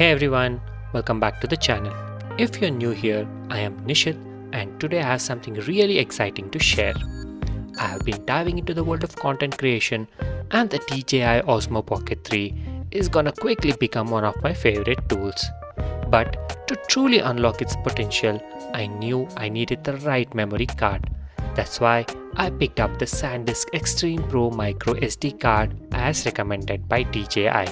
Hey everyone, welcome back to the channel. If you're new here, I am Nishit and today I have something really exciting to share. I have been diving into the world of content creation and the DJI Osmo Pocket 3 is gonna quickly become one of my favorite tools. But to truly unlock its potential, I knew I needed the right memory card. That's why I picked up the SanDisk Extreme Pro Micro SD card as recommended by DJI.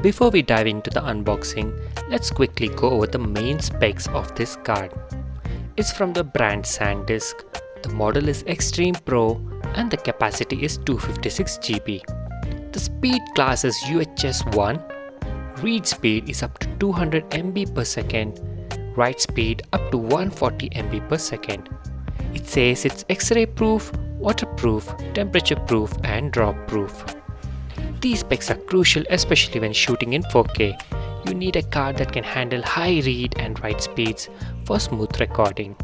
Before we dive into the unboxing, let's quickly go over the main specs of this card. It's from the brand SanDisk, the model is Extreme Pro and the capacity is 256 GB. The speed class is UHS 1, read speed is up to 200 MB per second, write speed up to 140 MB per second. It says it's X-ray proof, waterproof, temperature proof and drop proof. These specs are crucial especially when shooting in 4K. You need a card that can handle high read and write speeds for smooth recording.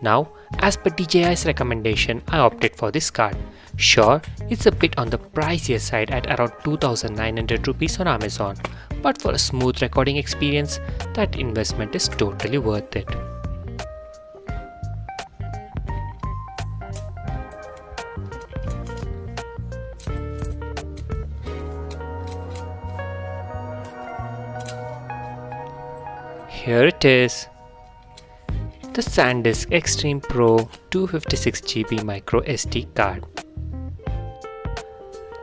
Now, as per DJI's recommendation, I opted for this card. Sure, it's a bit on the pricier side at around 2,900 rupees on Amazon, but for a smooth recording experience, that investment is totally worth it. Here it is, the SanDisk Extreme Pro 256 GB micro SD card.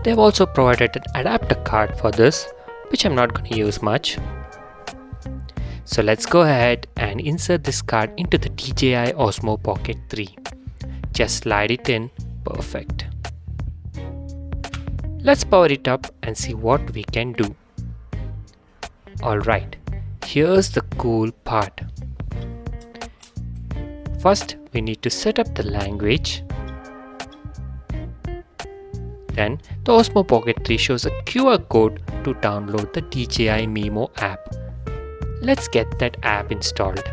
They have also provided an adapter card for this, which I'm not going to use much. So let's go ahead and insert this card into the DJI Osmo Pocket 3. Just slide it in, perfect. Let's power it up and see what we can do. Alright. Here's the cool part. First, we need to set up the language. Then, the Osmo Pocket 3 shows a QR code to download the DJI Mimo app. Let's get that app installed.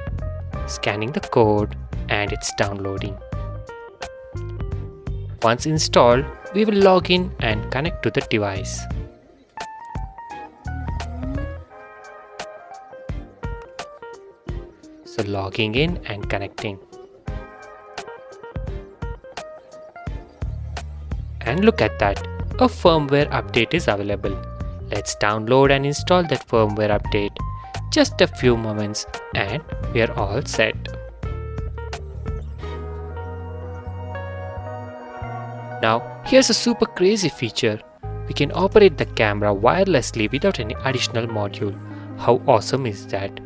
Scanning the code and it's downloading. Once installed, we will log in and connect to the device. So logging in and connecting. And look at that, a firmware update is available. Let's download and install that firmware update. Just a few moments and we are all set. Now here's a super crazy feature. We can operate the camera wirelessly without any additional module. How awesome is that?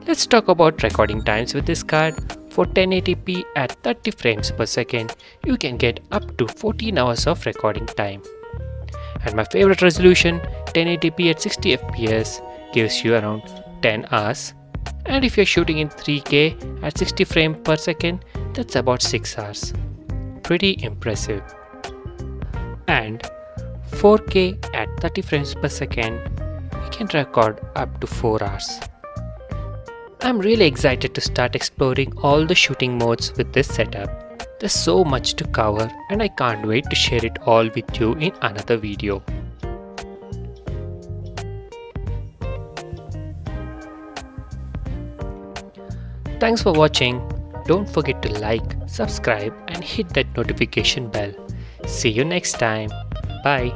Let's talk about recording times with this card. For 1080p at 30 frames per second, you can get up to 14 hours of recording time. And my favorite resolution, 1080p at 60 fps, gives you around 10 hours. And if you're shooting in 3K at 60 frames per second, that's about 6 hours. Pretty impressive. And 4K at 30 frames per second, we can record up to 4 hours. I'm really excited to start exploring all the shooting modes with this setup. There's so much to cover and I can't wait to share it all with you in another video. Thanks for watching. Don't forget to like, subscribe and hit that notification bell. See you next time. Bye.